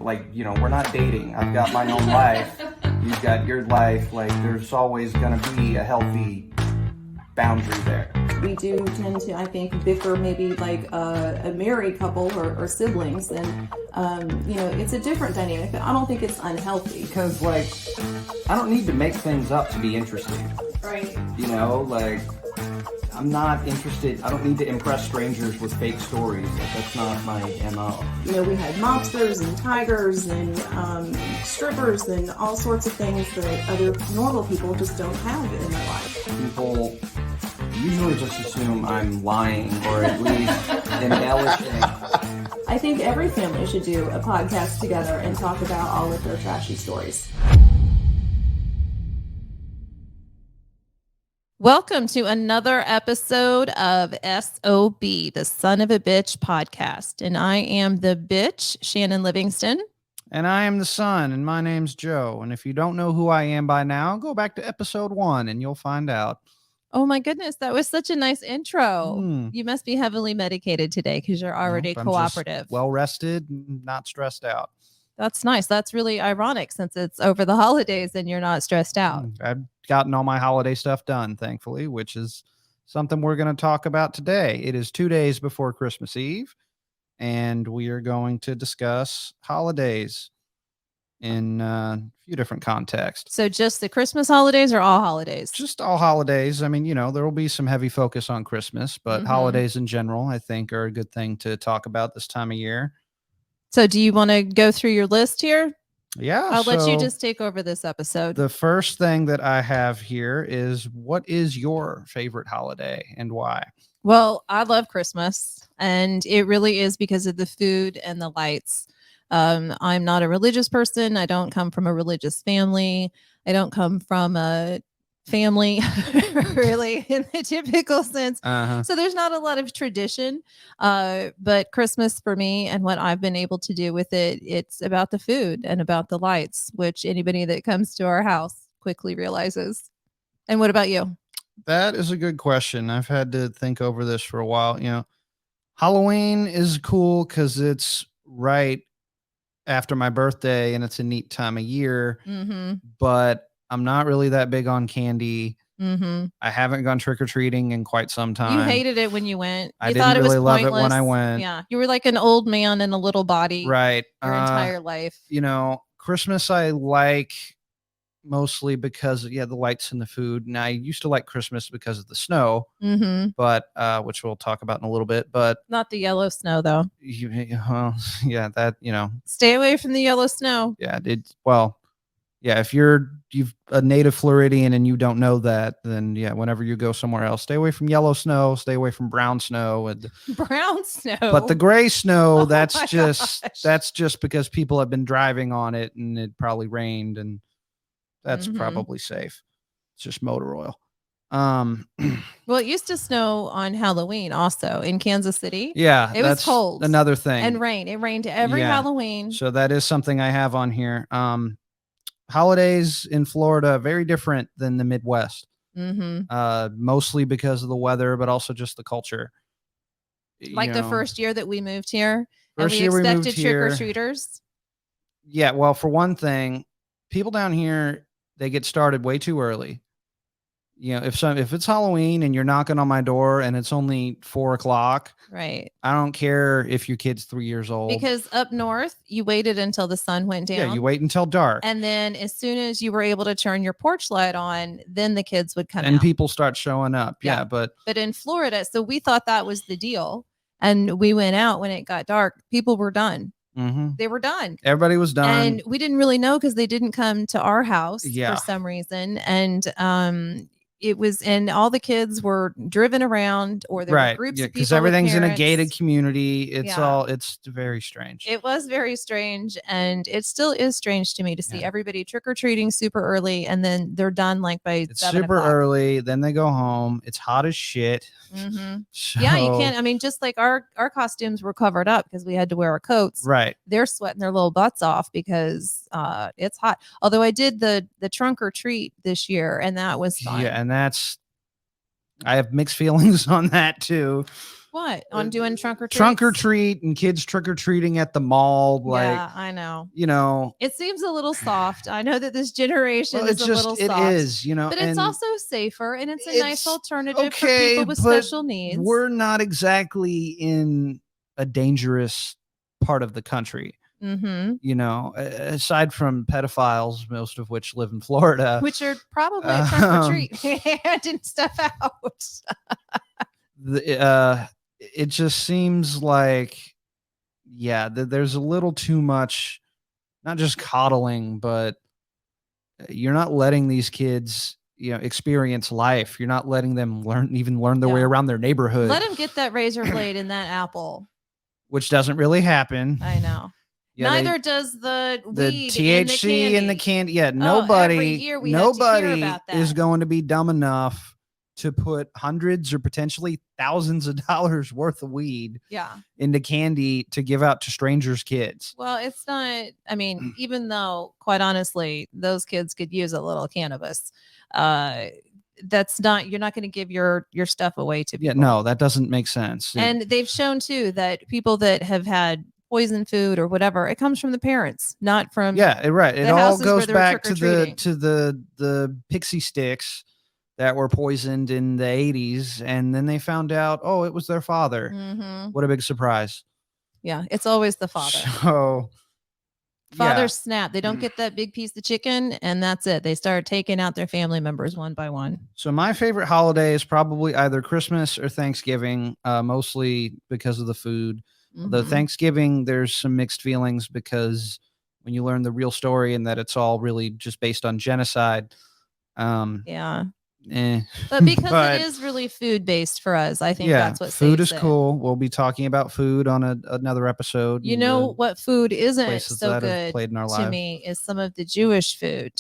like, you know, we're not dating. I've got my own life. You've got your life. Like, there's always going to be a healthy boundary there. We do tend to, I think, bicker maybe like a married couple or siblings, and you know, it's a different dynamic, but I don't think it's unhealthy. Because, like, I don't need to make things up to be interesting. Right. You know, like, I'm not interested. I don't need to impress strangers with fake stories. Like, that's not my MO. You know, we had mobsters and tigers and strippers and all sorts of things that other normal people just don't have in their life. People usually just assume I'm lying or at least embellishing. I think every family should do a podcast together and talk about all of their trashy stories. Welcome to another episode of SOB, the Son of a Bitch podcast. And I am the bitch, Shannon Livingston. And I am the son, and my name's Joe. And if you don't know who I am by now, go back to episode 1 and you'll find out. Oh my goodness, that was such a nice intro. You must be heavily medicated today because you're already cooperative. Well rested, not stressed out. That's nice. That's really ironic since it's over the holidays and you're not stressed out. I've gotten all my holiday stuff done, thankfully, which is something we're going to talk about today. It is 2 days before Christmas Eve, and we are going to discuss holidays in a few different contexts. So just the Christmas holidays or all holidays? Just all holidays. I mean, you know, there will be some heavy focus on Christmas, but holidays in general, I think, are a good thing to talk about this time of year. So do you want to go through your list here? Yeah. I'll let you just take over this episode. The first thing that I have here is, what is your favorite holiday and why? Well, I love Christmas, and it really is because of the food and the lights. I'm not a religious person. I don't come from a religious family. I don't come from a family really in the typical sense. So there's not a lot of tradition. But Christmas for me and what I've been able to do with it, it's about the food and about the lights, which anybody that comes to our house quickly realizes. And what about you? That is a good question. I've had to think over this for a while. You know, Halloween is cool because it's right after my birthday and it's a neat time of year, but I'm not really that big on candy. I haven't gone trick-or-treating in quite some time. You hated it when you went. I didn't really love it when I went. Yeah. You were like an old man in a little body. Right. Your entire life. You know, Christmas I like mostly because, the lights and the food. And I used to like Christmas because of the snow, but which we'll talk about in a little bit. But not the yellow snow, though. That, you know. Stay away from the yellow snow. Yeah, if you're a native Floridian and you don't know that, then whenever you go somewhere else, stay away from yellow snow, stay away from brown snow and brown snow. But the gray snow, that's just because people have been driving on it and it probably rained, and that's probably safe. It's just motor oil. Well, it used to snow on Halloween also in Kansas City. Yeah, it was cold. Another thing. And rain. It rained every Halloween. So that is something I have on here. Holidays in Florida, very different than the Midwest. Mostly because of the weather, but also just the culture. Like the first year that we moved here, and we expected trick-or-treaters. Yeah, well, for one thing, people down here, they get started way too early. You know, if it's Halloween and you're knocking on my door and it's only 4:00, right? I don't care if your kid's 3 years old. Because up north, you waited until the sun went down. Yeah, you wait until dark. And then as soon as you were able to turn your porch light on, then the kids would come out. And people start showing up. Yeah, but in Florida, so we thought that was the deal. And we went out when it got dark. People were done. They were done. Everybody was done. And we didn't really know because they didn't come to our house for some reason. And it was, and all the kids were driven around, or there were groups of people. Because everything's in a gated community. It's very strange. It was very strange, and it still is strange to me to see everybody trick-or-treating super early, and then they're done like by 7 super o'clock. Early. Then they go home. It's hot as shit. So, yeah, you can't. I mean, just like our costumes were covered up because we had to wear our coats. Right. They're sweating their little butts off because it's hot. Although I did the trunk or treat this year, and that was fun. Yeah, and I have mixed feelings on that too. What? On doing trunk or treats? Trunk or treat and kids trick or treating at the mall. Like, Yeah, I know. you know, It seems a little soft. I know that this generation well, is a little it soft. is, you know, But it's and also safer and it's a nice it's alternative for okay, people with but special needs. we're not exactly in a dangerous part of the country. Mm-hmm. You know, aside from pedophiles, most of which live in Florida, Which are probably a trunk or treat handing stuff out. it just seems like, yeah, there's a little too much, not just coddling, but you're not letting these kids, you know, experience life. You're not letting them learn their way Yeah. around their neighborhood. Let them get that razor blade in that apple. Which doesn't really happen. I know. Yeah, Neither does the weed THC in the candy. Yeah, every nobody year we have to hear about is that. going to be dumb enough to put hundreds or potentially thousands of dollars worth of weed Yeah. into candy to give out to strangers' kids. Well, it's not, I mean, even though, quite honestly, those kids could use a little cannabis, that's not, you're not going to give your stuff away to people. Yeah, no, that doesn't make sense. And they've shown too that people that have had poison food or whatever, it comes from the parents, not from right. It the all houses where goes they were back to trick-or-treating. the pixie sticks that were poisoned in the 80s, and then they found out, oh, it was their father. Mhm. What a big surprise. Yeah, it's always the father. So Fathers snap. They don't get that big piece of chicken, and that's it. They start taking out their family members one by one. So my favorite holiday is probably either Christmas or Thanksgiving, mostly because of the food. Although Mhm. Thanksgiving, there's some mixed feelings because when you learn the real story and that it's all really just based on genocide. Yeah. Eh. But because But, it is really food based for us, I think yeah, that's what food saves is it. cool. We'll be talking about food on another episode. You know what food isn't places so that have good played in our to lives. me is some of the Jewish food.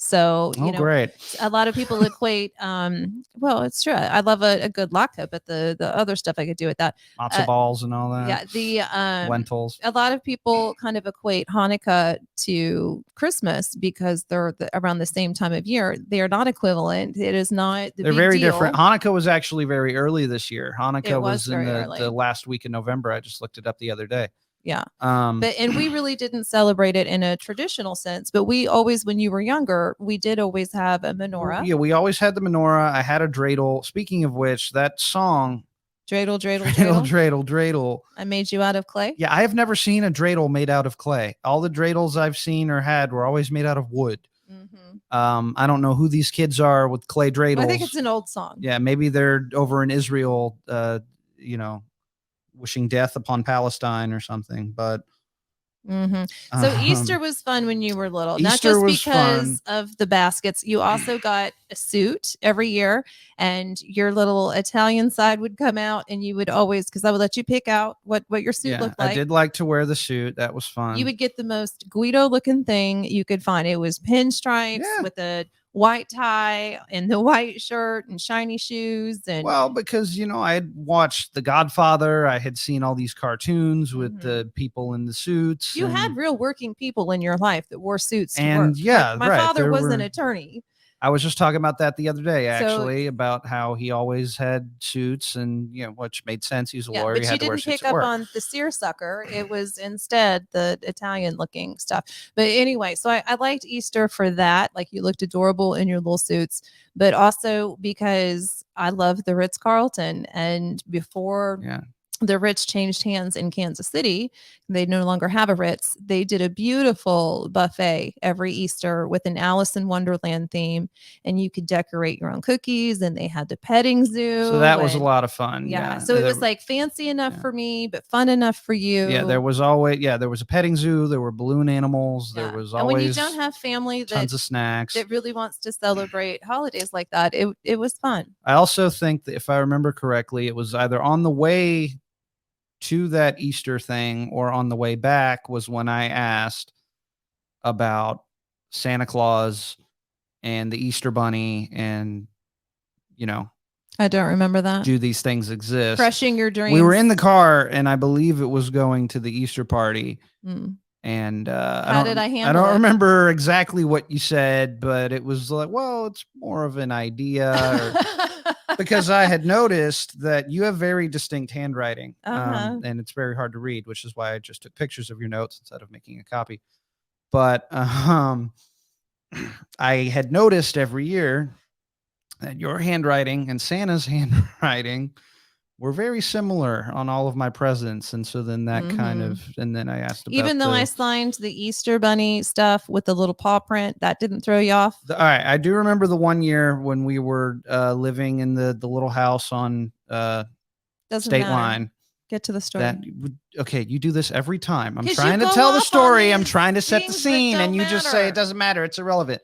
So, you Oh, know, great. a lot of people equate, well, it's true. I love a good latke, but the other stuff I could do with that. Matzo balls and all that. Yeah, the lentils. a lot of people kind of equate Hanukkah to Christmas because they're around the same time of year. They are not equivalent. It is not the They're big very deal. different. Hanukkah was actually very early this year. Hanukkah It was in very early. the last week in November. I just looked it up the other day. Yeah. Um, And we really didn't celebrate it in a traditional sense, but we always, when you were younger, we did always have a menorah. yeah, we always had the menorah. I had a dreidel. Speaking of which, that song, Dreidel, dreidel, dreidel, dreidel. dreidel, dreidel. I made you out of clay. Yeah, I have never seen a dreidel made out of clay. All the dreidels I've seen or had were always made out of wood. Mm-hmm. I don't know who these kids are with clay dreidels. I think it's an old song. Yeah, maybe they're over in Israel, you know, wishing death upon Palestine or something. But Mm-hmm. So Easter was fun when you were little, not Easter just was because fun. of the baskets. You also got a suit every year, and your little Italian side would come out, and you would always, because I would let you pick out what your suit looked like. I did like to wear the suit. That was fun. You would get the most Guido looking thing you could find. It was pinstripes with a white tie and the white shirt and shiny shoes. And well, because you know, I had watched The Godfather. I had seen all these cartoons with the people in the suits. You had real working people in your life that wore suits to and work. yeah, my father was an attorney. I was just talking about that the other day, actually, about how he always had suits, and you know, which made sense. He's a lawyer. But he you had to wear didn't suits pick at up work. on the seersucker. It was instead the Italian looking stuff. But anyway, so I liked Easter for that. Like, you looked adorable in your little suits, but also because I love the Ritz Carlton. And before the Ritz changed hands in Kansas City, they no longer have a Ritz. They did a beautiful buffet every Easter with an Alice in Wonderland theme, and you could decorate your own cookies, and they had the petting zoo. So that was a lot of fun. Yeah. So it was like fancy enough for me, but fun enough for you. Yeah, there was always there was a petting zoo, there were balloon animals, there was always, and when you don't have family tons of snacks that really wants to celebrate holidays like that, it was fun. I also think that if I remember correctly, it was either on the way to that Easter thing or on the way back was when I asked about Santa Claus and the Easter Bunny, and you know, I don't remember that. do these things exist? Crushing your dreams. We were in the car, and I believe it was going to the Easter party. Mm. And how did I handle I don't it? remember exactly what you said, but it was like, well, it's more of an idea. Or, because I had noticed that you have very distinct handwriting, Uh-huh. and it's very hard to read, which is why I just took pictures of your notes instead of making a copy. But I had noticed every year that your handwriting and Santa's handwriting were very similar on all of my presents. And so then that kind of, and then I asked about Even though I signed the Easter bunny stuff with the little paw print, that didn't throw you off? all right. I do remember the one year when we were living in the little house on Doesn't state matter. line. Get to the story. That okay, you do this every time. I'm 'Cause trying you to go tell the off on story. I'm these trying to set the things that scene, don't and you just say matter. it doesn't matter. It's irrelevant.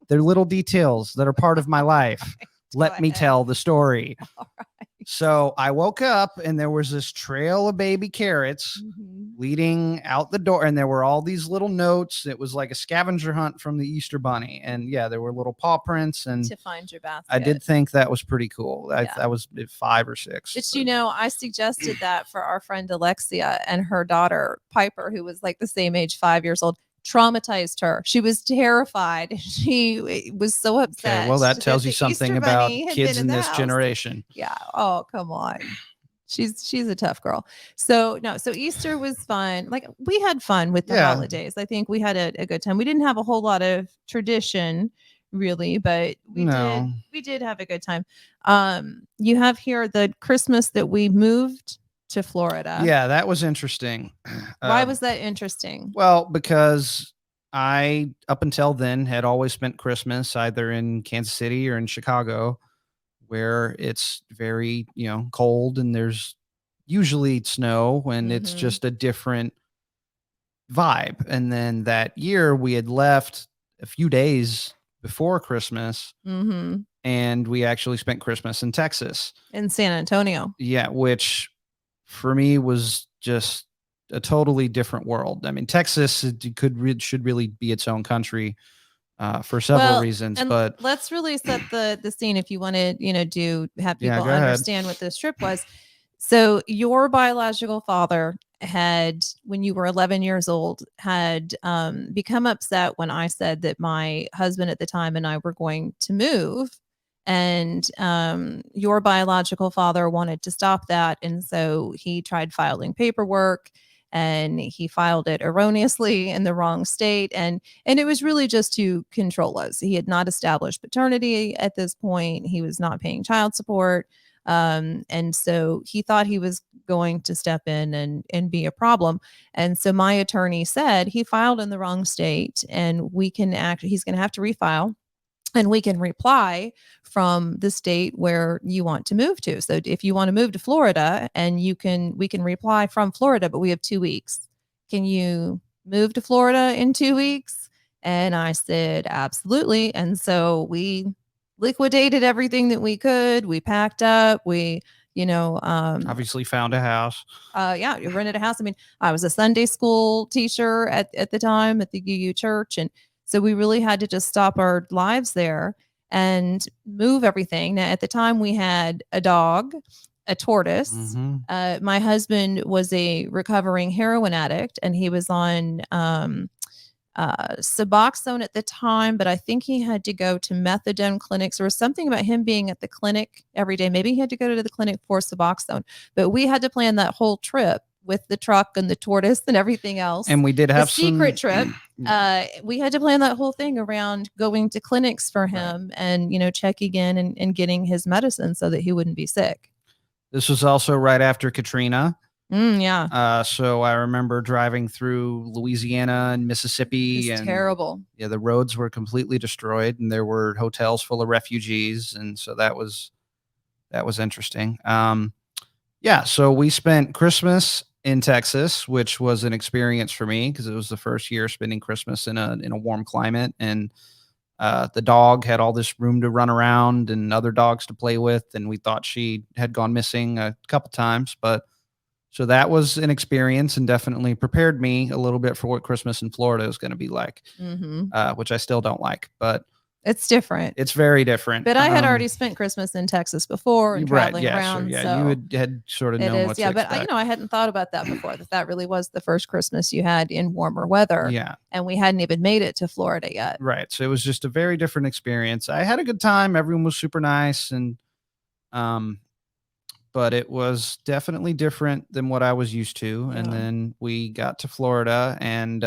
They're little details that are part of my life. Let me ahead. tell the story. All right. So I woke up and there was this trail of baby carrots leading out the door, and there were all these little notes. It was like a scavenger hunt from the Easter bunny, and yeah, there were little paw prints, and To find your basket. I did think that was pretty cool. Yeah. I was 5 or 6. But you know, I suggested that for our friend Alexia, and her daughter Piper, who was like the same age, 5 years old, traumatized her. She was terrified. She was so upset. Okay, well, that tells the you something Easter about bunny had kids been in the this house. generation. Yeah. Oh, come on. She's a tough girl. So no, so Easter was fun. Like, we had fun with the Yeah. holidays. I think we had a good time. We didn't have a whole lot of tradition really, but No. we did have a good time. You have here the Christmas that we moved to Florida. Yeah, that was interesting. Why was that interesting? Well, because I, up until then, had always spent Christmas either in Kansas City or in Chicago, where it's very, cold and there's usually snow and it's Mhm. just a different vibe. And then that year we had left a few days before Christmas Mm-hmm. and we actually spent Christmas in Texas. In San Antonio. Yeah, which for me was just a totally different world. I mean, Texas should really be its own country for several reasons. And but let's really set the scene if you want to, have Yeah, people go ahead. understand what this trip was. So your biological father had, when you were 11 years old, had become upset when I said that my husband at the time and I were going to move. And your biological father wanted to stop that. And so he tried filing paperwork, and he filed it erroneously in the wrong state. And it was really just to control us. He had not established paternity at this point. He was not paying child support. And so he thought he was going to step in and be a problem. And so my attorney said he filed in the wrong state, and he's going to have to refile, and we can reply from the state where you want to move to. So if you want to move to Florida, and we can reply from Florida, but we have 2 weeks. Can you move to Florida in 2 weeks? And I said, absolutely. And so we liquidated everything that we could. We packed up. We, obviously found a house. yeah, you rented a house. I mean, I was a Sunday school teacher at the time at the UU church. And so we really had to just stop our lives there and move everything. Now, at the time, we had a dog, a tortoise. Mhm. My husband was a recovering heroin addict, and he was on Suboxone at the time, but I think he had to go to methadone clinics. There was something about him being at the clinic every day. Maybe he had to go to the clinic for Suboxone, but we had to plan that whole trip with the truck and the tortoise and everything else. And we did have the secret some trip. We had to plan that whole thing around going to clinics for him, and checking in and getting his medicine so that he wouldn't be sick. This was also right after Katrina. Yeah. So I remember driving through Louisiana and Mississippi, It's and terrible. yeah, the roads were completely destroyed, and there were hotels full of refugees, and so that was interesting. Yeah, so we spent Christmas in Texas, which was an experience for me because it was the first year spending Christmas in a warm climate, and the dog had all this room to run around and other dogs to play with, and we thought she had gone missing a couple times, but so that was an experience and definitely prepared me a little bit for what Christmas in Florida is going to be like, which I still don't like, but it's different. it's very different. But I had already spent Christmas in Texas before and traveling around. So you had sort of known what to expect. But I hadn't thought about that before, that really was the first Christmas you had in warmer weather. Yeah. And we hadn't even made it to Florida yet. Right. So it was just a very different experience. I had a good time. Everyone was super nice. And But it was definitely different than what I was used to. And Yeah. then we got to Florida, and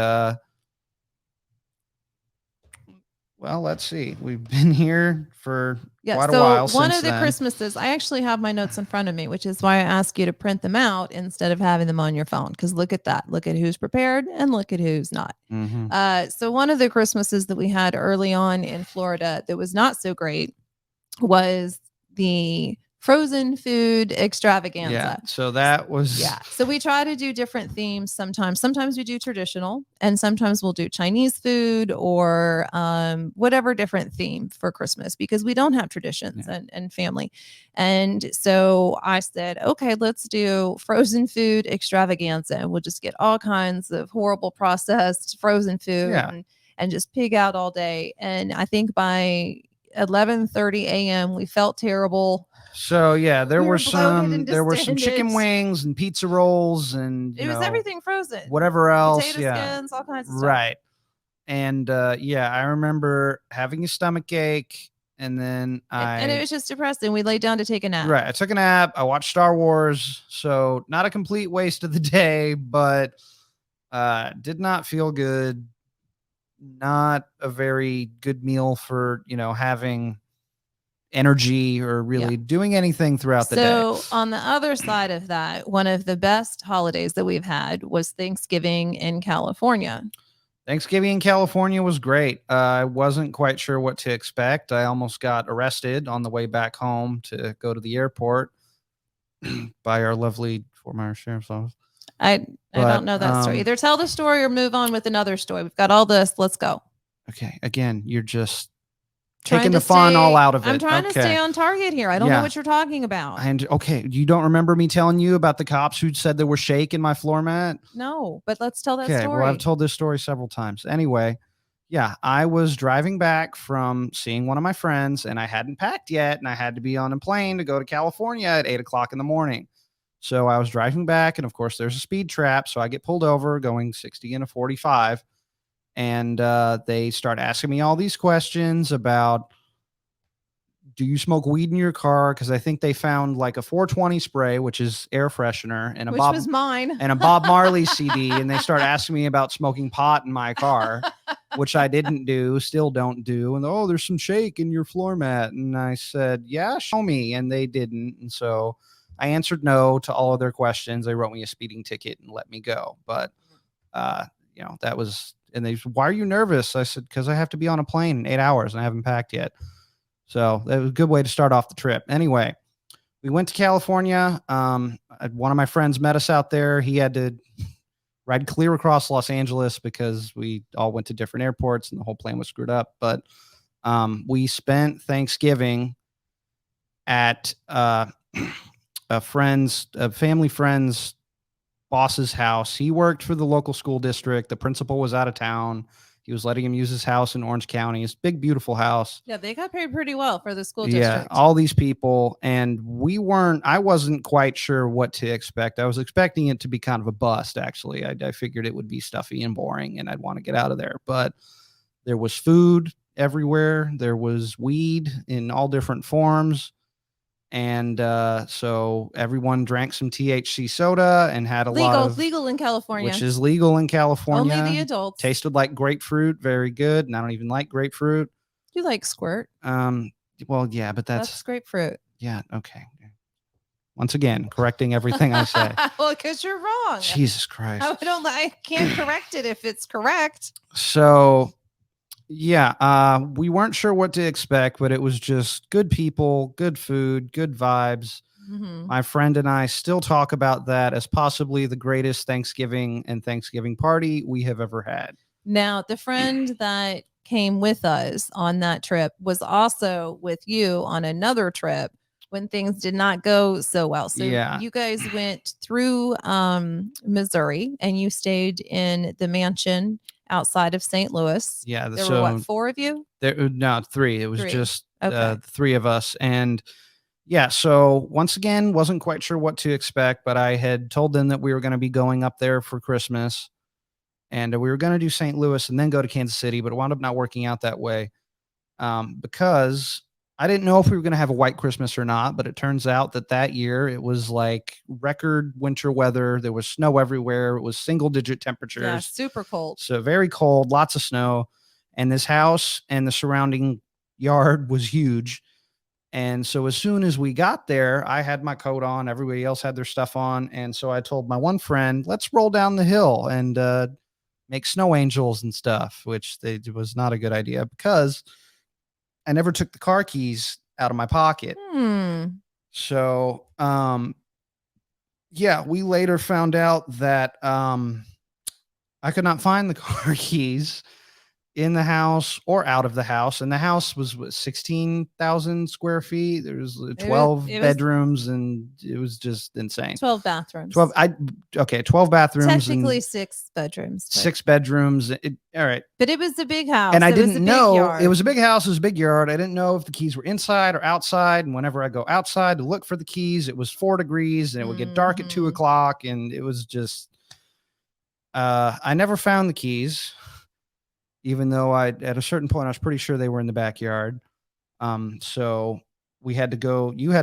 well, let's see. We've been here for Yeah. quite a So while one since of the then. Christmases, I actually have my notes in front of me, which is why I ask you to print them out instead of having them on your phone. Because look at that. Look at who's prepared and look at who's not. Mhm. So one of the Christmases that we had early on in Florida that was not so great was the frozen food Yeah. extravaganza. So that was Yeah. So we try to do different themes sometimes. Sometimes we do traditional and sometimes we'll do Chinese food or whatever different theme for Christmas because we don't have traditions and family. And so I said, okay, let's do frozen food extravaganza. And we'll just get all kinds of horrible processed frozen food Yeah. and just pig out all day. And I think by 11:30 a.m. we felt terrible. So yeah, there We were were bloated and there were some chicken distended. wings and pizza rolls and It was everything frozen. whatever else. Potato Yeah. skins, all kinds of stuff. Right. And yeah, I remember having a stomach ache, and then And it was just depressing. We laid down to take a nap. I took a nap. I watched Star Wars, so not a complete waste of the day, but did not feel good. Not a very good meal for having energy or really doing anything throughout the day. So on the other side of that, one of the best holidays that we've had was Thanksgiving in California. Thanksgiving in California was great. I wasn't quite sure what to expect. I almost got arrested on the way back home to go to the airport by our lovely Fort Myers Sheriff's Office. I don't know that story. Either tell the story or move on with another story. We've got all this. Let's go. Okay. Again, you're just Trying taking to the fun all stay- out of it. I'm trying to Okay. stay on target here. I don't know what you're talking about. And okay, you don't remember me telling you about the cops who said there were shake in my floor mat? No, but let's tell that Okay, story. well, I've told this story several times. Anyway, yeah, I was driving back from seeing one of my friends, and I hadn't packed yet, and I had to be on a plane to go to California at 8 o'clock in the morning. So I was driving back, and of course, there's a speed trap. So I get pulled over going 60 and a 45, and they start asking me all these questions about, do you smoke weed in your car? Because I think they found like a 420 spray, which is air freshener, and Which was mine. and a Bob Marley CD, and they start asking me about smoking pot in my car, which I didn't do, still don't do. And there's some shake in your floor mat, and I said, yeah, show me, and they didn't. And so I answered no to all of their questions. They wrote me a speeding ticket and let me go. But that was. And they said, why are you nervous? I said, because I have to be on a plane in 8 hours and I haven't packed yet. So that was a good way to start off the trip. Anyway, we went to California. One of my friends met us out there. He had to ride clear across Los Angeles because we all went to different airports and the whole plane was screwed up. But we spent Thanksgiving at a family friend's boss's house. He worked for the local school district. The principal was out of town. He was letting him use his house in Orange County. His big, beautiful house. Yeah, they got paid pretty well for the school district. Yeah, all these people. And I wasn't quite sure what to expect. I was expecting it to be kind of a bust, actually. I figured it would be stuffy and boring and I'd want to get out of there. But there was food everywhere. There was weed in all different forms. And so everyone drank some THC soda and had legal in California, which is legal in California. Only the adults. Tasted like grapefruit, very good. And I don't even like grapefruit. You like squirt? Well, yeah, but that's grapefruit. Yeah, okay. Once again, correcting everything I say. Well, because you're wrong. Jesus Christ. I can't correct it if it's correct. So yeah, we weren't sure what to expect, but it was just good people, good food, good vibes. Mm-hmm. My friend and I still talk about that as possibly the greatest Thanksgiving and Thanksgiving party we have ever had. Now, the friend that came with us on that trip was also with you on another trip when things did not go so well. So you guys went through Missouri and you stayed in the mansion outside of St. Louis. Yeah. There were 4 of you? No, 3. It was 3. just okay. 3 of us. And yeah, so once again, wasn't quite sure what to expect, but I had told them that we were going to be going up there for Christmas and we were going to do St. Louis and then go to Kansas City, but it wound up not working out that way because I didn't know if we were going to have a white Christmas or not, but it turns out that year it was like record winter weather. There was snow everywhere. It was single digit Yeah, temperatures. super cold. So very cold, lots of snow. And this house and the surrounding yard was huge. And so as soon as we got there, I had my coat on, everybody else had their stuff on. And so I told my one friend, let's roll down the hill and make snow angels and stuff, which was not a good idea because I never took the car keys out of my pocket. So, yeah, we later found out that I could not find the car keys in the house or out of the house. And the house was 16,000 square feet. There was 12 bedrooms and it was just insane. 12 bathrooms. 12 bathrooms. Technically and 6 bedrooms. But, 6 bedrooms. All right. but it was a big house. And I It was didn't a big know yard. it was a big house. It was a big yard. I didn't know if the keys were inside or outside. And whenever I go outside to look for the keys, it was 4 degrees and it would get dark at 2 o'clock. And it was just, I never found the keys, even though at a certain point, I was pretty sure they were in the backyard. So you had to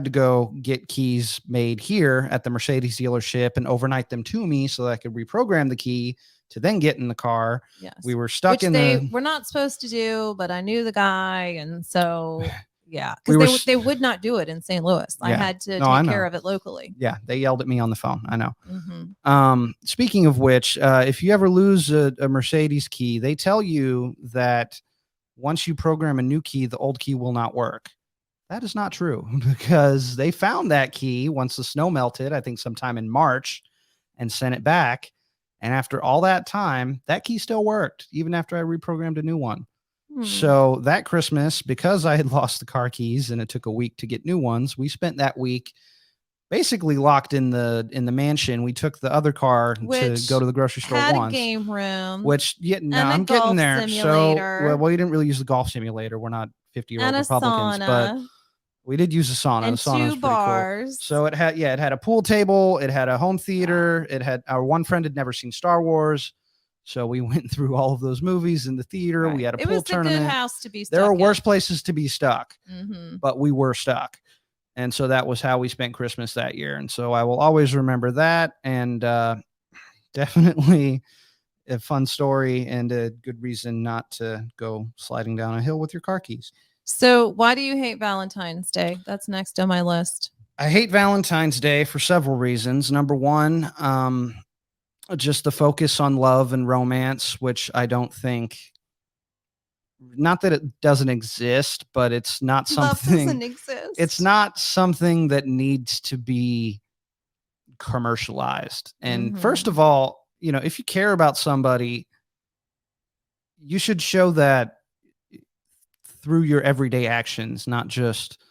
go get keys made here at the Mercedes dealership and overnight them to me so that I could reprogram the key to then get in the car. Yes. We were stuck Which they were not supposed to do, but I knew the guy. And so, yeah, because they would not do it in St. Louis. I had to take care of it locally. Yeah. They yelled at me on the phone. I know. Mm-hmm. Speaking of which, if you ever lose a Mercedes key, they tell you that once you program a new key, the old key will not work. That is not true because they found that key once the snow melted, I think sometime in March, and sent it back. And after all that time, that key still worked, even after I reprogrammed a new one. So that Christmas, because I had lost the car keys and it took a week to get new ones, we spent that week basically locked in the mansion. We took the other car to go to the grocery store had once. A game room. Which, I'm getting there. So, well, we didn't really use the golf simulator. We're not 50-year-old Republicans, but we did use a sauna. And the sauna was 2 pretty bars. cool. So it had a pool table. It had a home theater. It had our one friend had never seen Star Wars. So we went through all of those movies in the theater. Right. We had a it pool was tournament. A good house to be stuck There are in. worse places to be stuck, but we were stuck. And so that was how we spent Christmas that year. And so I will always remember that. And definitely a fun story and a good reason not to go sliding down a hill with your car keys. So why do you hate Valentine's Day? That's next on my list. I hate Valentine's Day for several reasons. Number one, just the focus on love and romance, which I don't think, not that it doesn't exist, but it's not something. Love doesn't exist. It's not something that needs to be commercialized. And first of all, if you care about somebody, you should show that through your everyday actions, not just,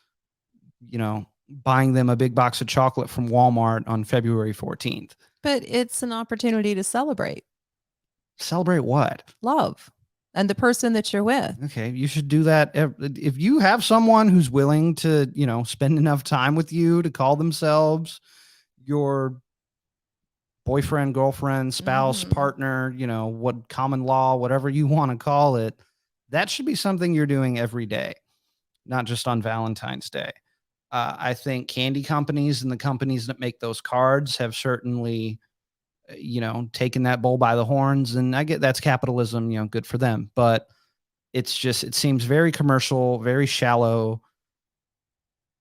buying them a big box of chocolate from Walmart on February 14th. But it's an opportunity to celebrate. Celebrate what? Love and the person that you're with. Okay. You should do that. If you have someone who's willing to, spend enough time with you to call themselves your boyfriend, girlfriend, spouse, partner, what common law, whatever you want to call it, that should be something you're doing every day, not just on Valentine's Day. I think candy companies and the companies that make those cards have certainly, taken that bull by the horns. And I get that's capitalism, good for them. But it seems very commercial, very shallow.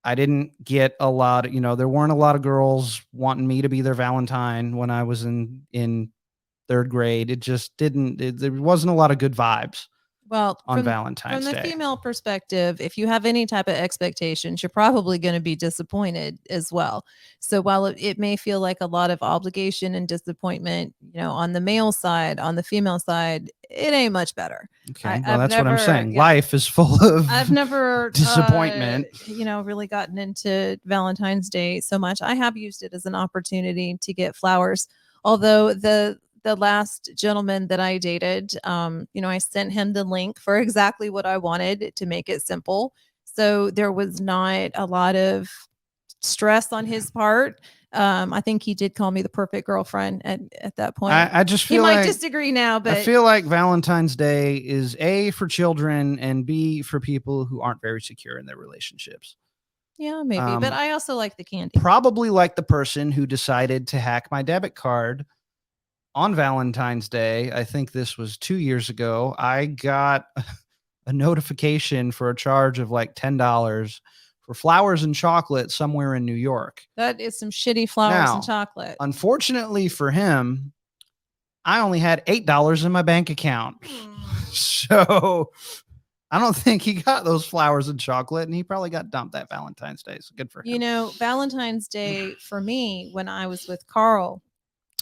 I didn't get a lot, there weren't a lot of girls wanting me to be their Valentine when I was in 3rd grade. It just there wasn't a lot of good vibes. Well, on Valentine's Day. From the female perspective, if you have any type of expectations, you're probably going to be disappointed as well. So while it may feel like a lot of obligation and disappointment, on the male side, on the female side, it ain't much better. Okay, that's what I'm saying. Yeah. Life is full of I've never disappointment. Really gotten into Valentine's Day so much. I have used it as an opportunity to get flowers, although the last gentleman that I dated, I sent him the link for exactly what I wanted to make it simple. So there was not a lot of stress on his part. I think he did call me the perfect girlfriend at that point. I just He feel might like disagree now, but I feel like Valentine's Day is A, for children, and B, for people who aren't very secure in their relationships. yeah, maybe. But I also like the candy. Probably like the person who decided to hack my debit card on Valentine's Day. I think this was 2 years ago. I got a notification for a charge of like $10 for flowers and chocolate somewhere in New York. That is some shitty flowers Now, and chocolate. Unfortunately for him, I only had $8 in my bank account. So I don't think he got those flowers and chocolate, and he probably got dumped that Valentine's Day. So good for him. You know, Valentine's Day for me when I was with Carl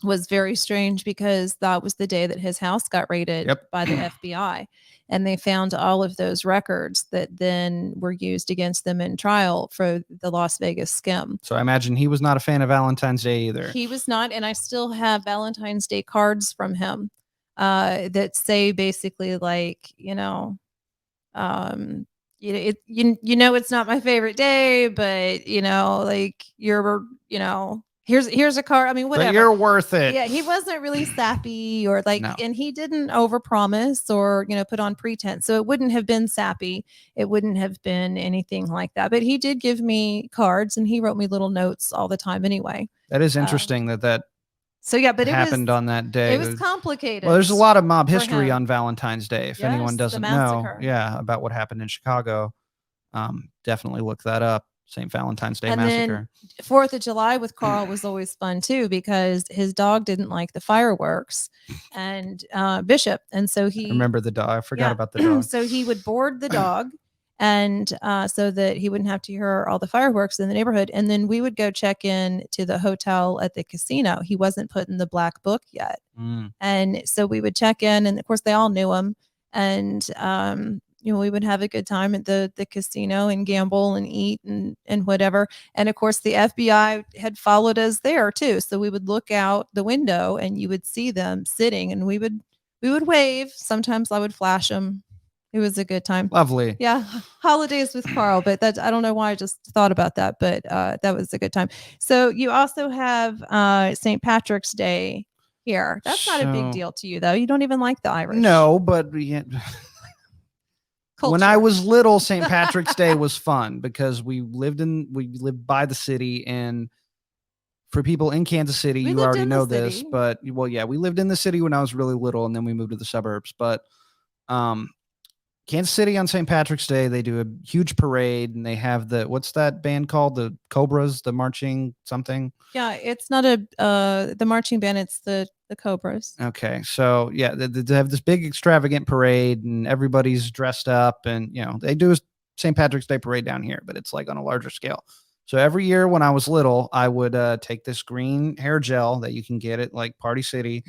was very strange because that was the day that his house got raided Yep. by the FBI. And they found all of those records that then were used against them in trial for the Las Vegas scam. So I imagine he was not a fan of Valentine's Day either. He was not, and I still have Valentine's Day cards from him that say basically like, you know, you know it's not my favorite day, but you know, like you're, you know, here's a card. I mean, whatever. But you're worth it. Yeah, he wasn't really sappy or like, No. and he didn't overpromise or, you know, put on pretense. So it wouldn't have been sappy. It wouldn't have been anything like that. But he did give me cards and he wrote me little notes all the time anyway. That is interesting that So yeah, but happened on that day. It was complicated. Well, there's a lot of mob for history him. on Valentine's Day. If Yes, anyone the doesn't know, massacre. yeah, about what happened in Chicago, definitely look that up. St. Valentine's Day And massacre. then 4th of July with Carl was always fun too because his dog didn't like the fireworks and Bishop. And so he I remember the dog. I forgot yeah. about the dog. So he would board the dog and so that he wouldn't have to hear all the fireworks in the neighborhood. And then we would go check in to the hotel at the casino. He wasn't put in the black book yet. And so we would check in and of course they all knew him. And you know, we would have a good time at the casino and gamble and eat and whatever. And of course, the FBI had followed us there too. So we would look out the window and you would see them sitting, and we would wave. Sometimes I would flash them. It was a good time. Lovely. Yeah, holidays with Carl, but that I don't know why I just thought about that, but that was a good time. So you also have St. Patrick's Day here. That's not a big So- deal to you, though. You don't even like the Irish. No, but yeah. When I culture. was little, St. Patrick's Day was fun because we lived by the city, and for people in Kansas City, We you lived already in the know this, city. but well, yeah, we lived in the city when I was really little, and then we moved to the suburbs. But Kansas City on St. Patrick's Day, they do a huge parade, and they have what's that band called? The Cobras, the marching something. Yeah, it's not the marching band, it's the Cobras. Okay, so yeah, they have this big extravagant parade, and everybody's dressed up, and you know they do a St. Patrick's Day parade down here, but it's like on a larger scale. So every year when I was little, I would take this green hair gel that you can get at like Party City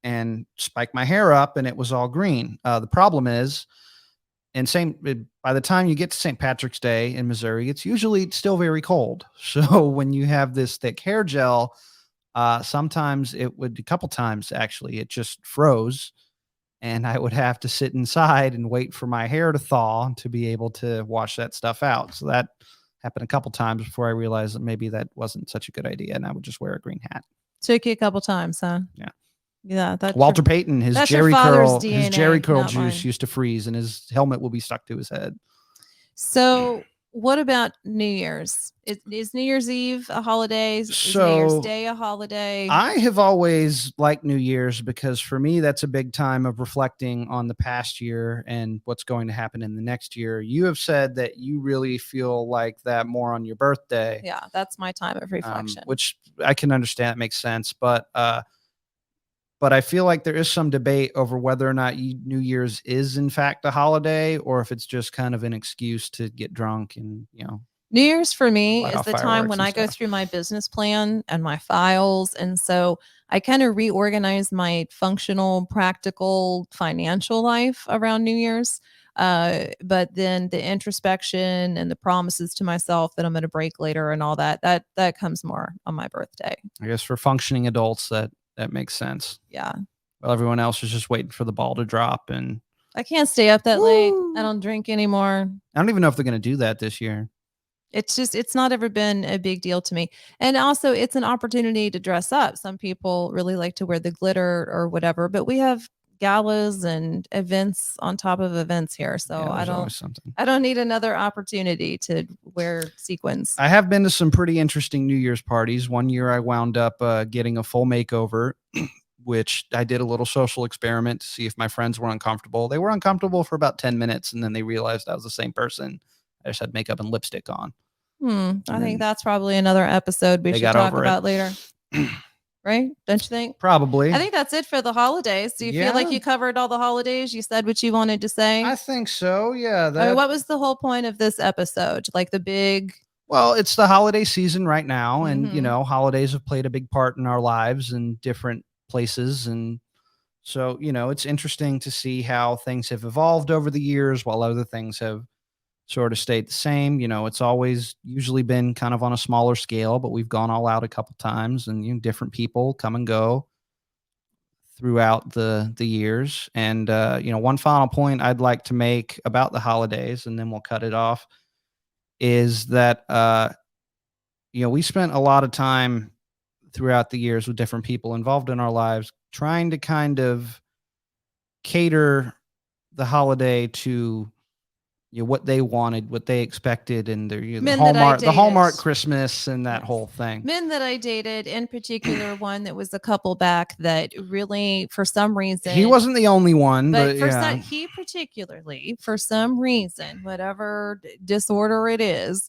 and spike my hair up, and it was all green. The problem is, by the time you get to St. Patrick's Day in Missouri, it's usually still very cold. So when you have this thick hair gel, sometimes a couple times actually, it just froze, and I would have to sit inside and wait for my hair to thaw to be able to wash that stuff out. So that happened a couple times before I realized that maybe that wasn't such a good idea, and I would just wear a green hat. Took you a couple times, huh? Yeah. Yeah, that's Walter Payton, his that's your Jerry father's curl, his DNA, Jerry curl not juice mine. used to freeze, and his helmet will be stuck to his head. So what about New Year's? Is New Year's Eve a holiday? Is New Year's So, Day a holiday? I have always liked New Year's because for me, that's a big time of reflecting on the past year and what's going to happen in the next year. You have said that you really feel like that more on your birthday, Yeah, that's my time of reflection. which I can understand. It makes sense. But I feel like there is some debate over whether or not New Year's is in fact a holiday, or if it's just kind of an excuse to get drunk and, you know. New Year's for me Light is off the time fireworks when and I go stuff. through my business plan and my files. And so I kind of reorganize my functional, practical, financial life around New Year's. But then the introspection and the promises to myself that I'm going to break later and all that comes more on my birthday. I guess for functioning adults, that makes sense. Yeah. Well, everyone else is just waiting for the ball to drop, and I can't stay up that late. Woo. I don't drink anymore. I don't even know if they're going to do that this year. It's not ever been a big deal to me. And also it's an opportunity to dress up. Some people really like to wear the glitter or whatever, but we have galas and events on top of events here. So Yeah, there's always something. I don't need another opportunity to wear sequins. I have been to some pretty interesting New Year's parties. One year I wound up getting a full makeover, which I did a little social experiment to see if my friends were uncomfortable. They were uncomfortable for about 10 minutes, and then they realized I was the same person. I just had makeup and lipstick on. I think that's probably another episode we they should got talk over about it. later. Right? Don't you think? Probably. I think that's it for the holidays. Do you feel like Yeah. you covered all the holidays? You said what you wanted to say? I think so. Yeah. I mean, what was the whole point of this episode? Like the big Well, it's the holiday season right now, and Mhm. holidays have played a big part in our lives in different places, and so it's interesting to see how things have evolved over the years, while other things have sort of stayed the same. It's always usually been kind of on a smaller scale, but we've gone all out a couple times, and different people come and go throughout the years. And one final point I'd like to make about the holidays, and then we'll cut it off, is that we spent a lot of time throughout the years with different people involved in our lives trying to kind of cater the holiday to what they wanted, what they expected, and their the Men that I Hallmark dated. Christmas and that Yes. whole thing. Men that I dated, in particular, one that was a couple back that really, for some reason, He wasn't the only one, but but for yeah. he particularly, for some reason, whatever disorder it is,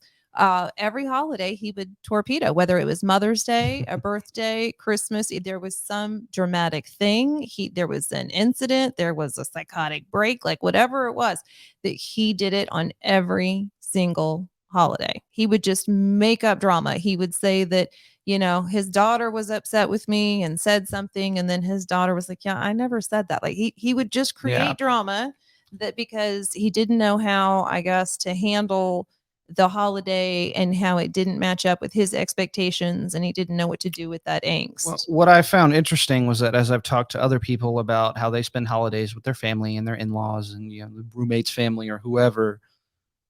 every holiday he would torpedo, whether it was Mother's Day, a birthday, Christmas. There was some dramatic thing. There was an incident, there was a psychotic break, like whatever it was, that he did it on every single holiday. He would just make up drama. He would say that his daughter was upset with me and said something, and then his daughter was like, yeah, I never said that. Like he would just create drama, that because he didn't know how, I guess, to handle the holiday and how it didn't match up with his expectations, and he didn't know what to do with that angst. Well, what I found interesting was that as I've talked to other people about how they spend holidays with their family and their in-laws and the roommate's family or whoever,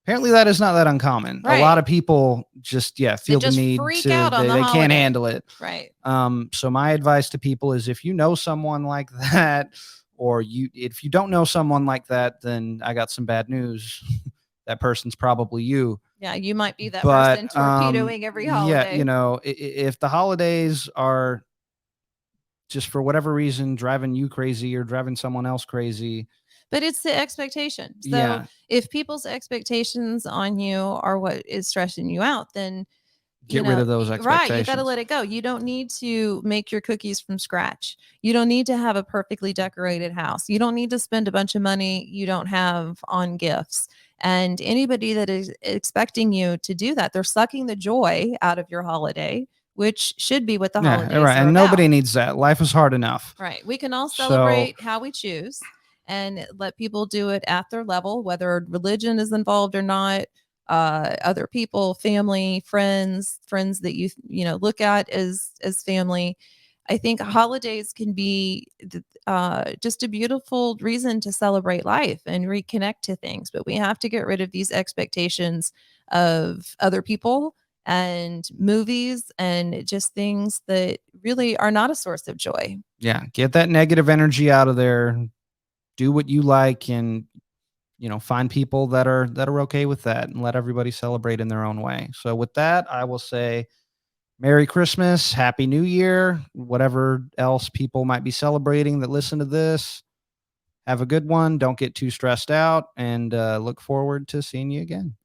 apparently that is not that uncommon. Right. A lot of people just feel just the need freak to out on the they can't holiday. handle it. Right. So my advice to people is, if you know someone like that, or if you don't know someone like that, then I got some bad news. That person's probably you. Yeah, you might be that person torpedoing every holiday. Yeah, if the holidays are just for whatever reason driving you crazy or driving someone else crazy. But it's the expectation. So Yeah. if people's expectations on you are what is stressing you out, then Get rid of those right, you expectations. got to let it go. You don't need to make your cookies from scratch. You don't need to have a perfectly decorated house. You don't need to spend a bunch of money you don't have on gifts. And anybody that is expecting you to do that, they're sucking the joy out of your holiday, which should be what the holidays right. are And about. nobody needs that. Life is hard enough. Right. We can all celebrate how we choose and let people do it at their level, whether religion is involved or not. Other people, family, friends that you look at as family. I think holidays can be just a beautiful reason to celebrate life and reconnect to things, but we have to get rid of these expectations of other people and movies and just things that really are not a source of joy. Yeah, get that negative energy out of there. Do what you like, and find people that are okay with that, and let everybody celebrate in their own way. So with that, I will say Merry Christmas, Happy New Year, whatever else people might be celebrating that listen to this. Have a good one. Don't get too stressed out, and look forward to seeing you again.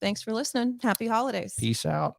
Thanks for listening. Happy holidays. Peace out.